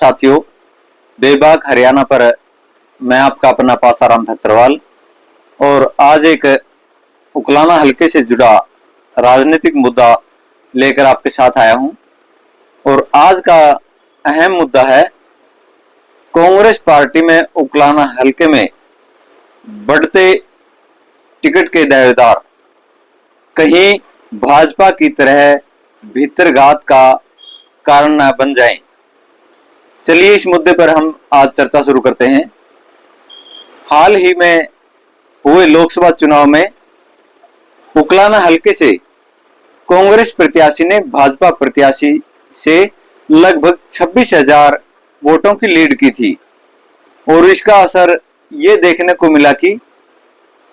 साथियों, बेबाक हरियाणा पर मैं आपका अपना पासाराम ठत्रवाल और आज एक उकलाना हलके से जुड़ा राजनीतिक मुद्दा लेकर आपके साथ आया हूं। और आज का अहम मुद्दा है कांग्रेस पार्टी में उकलाना हलके में बढ़ते टिकट के दावेदार कहीं भाजपा की तरह भीतरघात का कारण न बन जाएं। चलिए इस मुद्दे पर हम आज चर्चा शुरू करते हैं। हाल ही में हुए लोकसभा चुनाव में उकलाना हलके से कांग्रेस प्रत्याशी ने भाजपा प्रत्याशी से लगभग 26,000 वोटों की लीड की थी और इसका असर ये देखने को मिला कि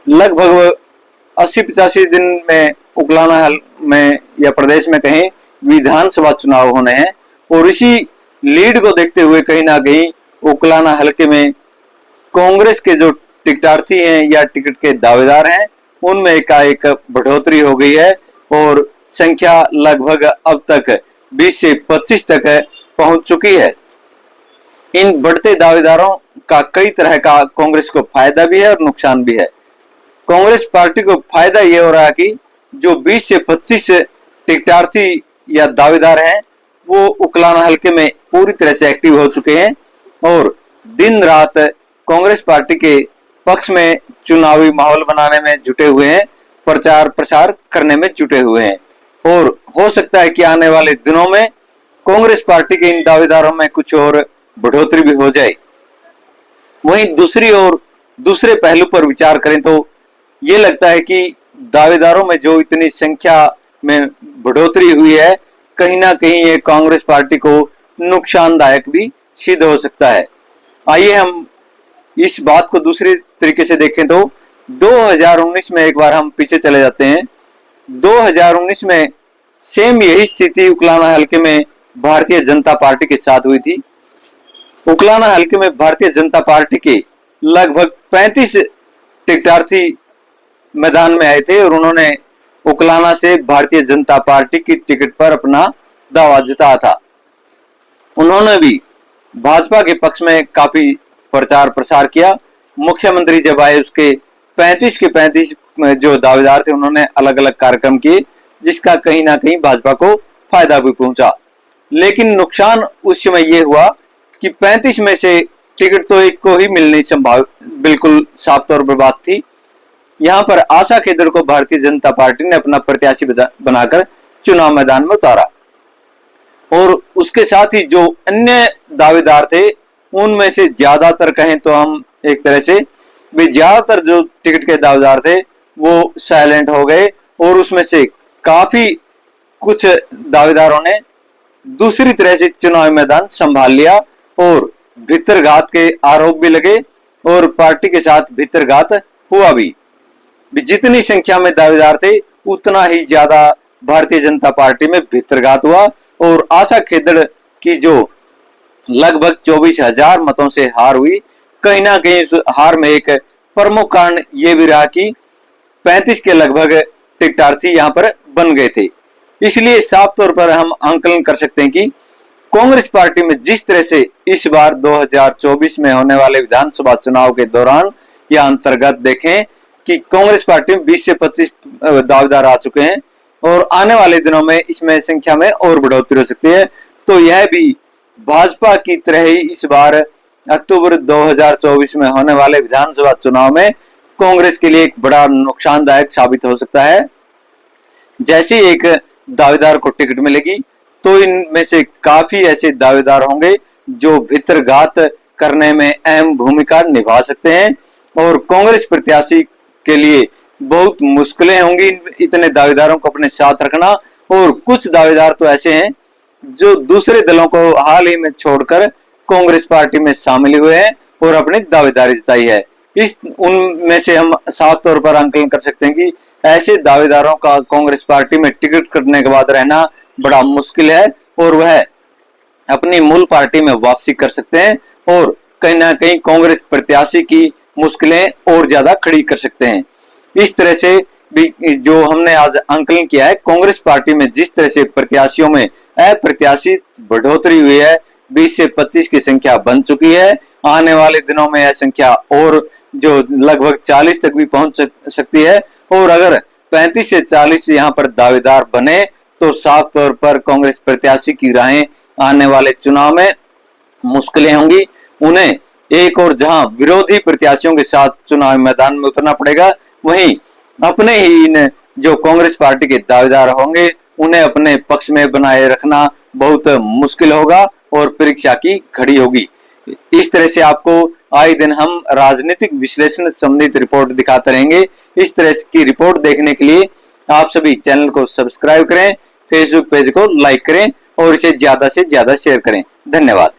लगभग 80-85 दिन में उकलाना हल में या प्रदेश में कहीं विधानसभा चुनाव होने हैं और इसी लीड को देखते हुए कहीं ना कहीं उकलाना हलके में कांग्रेस के जो टिकटार्थी हैं या टिकट के दावेदार हैं उनमें एकाएक बढ़ोतरी हो गई है और संख्या लगभग अब तक 20 से 25 तक पहुंच चुकी है। इन बढ़ते दावेदारों का कई तरह का कांग्रेस को फायदा भी है और नुकसान भी है। कांग्रेस पार्टी को फायदा ये हो रहा है कि जो 20 से 25 टिकटार्थी या दावेदार हैं वो उकलाना हलके में पूरी तरह से एक्टिव हो चुके हैं और दिन रात कांग्रेस पार्टी के पक्ष में चुनावी माहौल बनाने में जुटे हुए हैं, प्रचार प्रसार करने में जुटे हुए हैं और हो सकता है कि आने वाले दिनों में कांग्रेस पार्टी के इन दावेदारों में कुछ और बढ़ोतरी भी हो जाए। वहीं दूसरी ओर दूसरे पहलू पर विचार करें तो ये लगता है कि दावेदारों में जो इतनी संख्या में बढ़ोतरी हुई है कहीं ना कहीं ये कांग्रेस पार्टी को नुकसानदायक भी सिद्ध हो सकता है। आइए हम इस बात को दूसरे तरीके से देखें तो 2019 में एक बार हम पीछे चले जाते हैं। 2019 में सेम यही स्थिति उकलाना हलके में भारतीय जनता पार्टी के साथ हुई थी। उकलाना हलके में भारतीय जनता पार्टी के लगभग 35 टिकटार्थी मैदान में आए थे और उन्होंने उकलाना से भारतीय जनता पार्टी की टिकट पर अपना दावा जताया था। उन्होंने भी भाजपा के पक्ष में काफी प्रचार प्रसार किया। मुख्यमंत्री जब आए उसके 35 के 35 जो दावेदार थे उन्होंने अलग अलग कार्यक्रम किए जिसका कहीं ना कहीं भाजपा को फायदा भी पहुंचा। लेकिन नुकसान उस समय ये हुआ कि 35 में से टिकट तो एक को ही मिलनी संभव बिल्कुल साफ तौर पर बात थी। यहाँ पर आशा खेदड़ को भारतीय जनता पार्टी ने अपना प्रत्याशी बनाकर चुनाव मैदान में उतारा और उसके साथ ही जो अन्य दावेदार थे उनमें से ज्यादातर कहें तो हम एक तरह से भी ज्यादातर जो टिकट के दावेदार थे वो साइलेंट हो गए और उसमें से काफी कुछ दावेदारों ने दूसरी तरह से चुनावी मैदान संभाल लिया और भीतरघात के आरोप भी लगे और पार्टी के साथ भीतरघात हुआ भी। जितनी संख्या में दावेदार थे उतना ही ज्यादा भारतीय जनता पार्टी में भीतरघात हुआ और आशा खेदड़ की जो लगभग 24,000 मतों से हार हुई, कहीं ना कहीं इस हार में एक प्रमुख कारण ये भी रहा कि 35 के लगभग टिकटार्थी यहाँ पर बन गए थे। इसलिए साफ तौर पर हम आंकलन कर सकते हैं कि कांग्रेस पार्टी में जिस तरह से इस बार 2024 में होने वाले विधानसभा चुनाव के दौरान या अंतर्गत देखें कि कांग्रेस पार्टी में 20 से 25 दावेदार आ चुके हैं और आने वाले दिनों में इसमें संख्या में और बढ़ोतरी हो सकती है। तो यह भी भाजपा की तरह ही इस बार अक्टूबर 2024 में होने वाले विधानसभा चुनाव में कांग्रेस के लिए एक बड़ा नुकसानदायक साबित हो सकता है। जैसे एक दावेदार को टिकट मिलेगी तो इनमें से काफी ऐसे दावेदार होंगे जो भीतरघात करने में अहम भूमिका निभा सकते हैं और कांग्रेस प्रत्याशी के लिए बहुत मुश्किलें होंगी इतने दावेदारों को अपने साथ रखना। और कुछ दावेदार तो ऐसे हैं जो दूसरे दलों को हाल ही में छोड़कर कांग्रेस पार्टी में शामिल हुए हैं और अपनी दावेदारी जताई है। इस उनमें से हम साफ तौर पर आंकलन कर सकते हैं कि ऐसे दावेदारों का कांग्रेस पार्टी में टिकट कटने के बाद रहना बड़ा मुश्किल है और वह अपनी मूल पार्टी में वापसी कर सकते हैं और कहीं ना कहीं कांग्रेस प्रत्याशी की मुश्किलें और ज्यादा खड़ी कर सकते हैं। इस तरह से भी जो हमने आज आंकलन किया है कांग्रेस पार्टी में जिस तरह से प्रत्याशियों में अप्रत्याशित बढ़ोतरी हुई है 20 से 25 की संख्या बन चुकी है। आने वाले दिनों में यह संख्या और जो लगभग 40 तक भी पहुंच सकती है। और अगर 35 से 40 यहाँ पर दावेदार बने तो साफ तौर पर कांग्रेस प्रत्याशी की राहें आने वाले चुनाव में मुश्किलें होंगी। उन्हें एक और जहां विरोधी प्रत्याशियों के साथ चुनावी मैदान में उतरना पड़ेगा, वहीं अपने ही इन जो कांग्रेस पार्टी के दावेदार होंगे उन्हें अपने पक्ष में बनाए रखना बहुत मुश्किल होगा और परीक्षा की घड़ी होगी। इस तरह से आपको आए दिन हम राजनीतिक विश्लेषण संबंधित रिपोर्ट दिखाते रहेंगे। इस तरह की रिपोर्ट देखने के लिए आप सभी चैनल को सब्सक्राइब करें, फेसबुक पेज को लाइक करें और इसे ज्यादा से ज्यादा शेयर करें। धन्यवाद।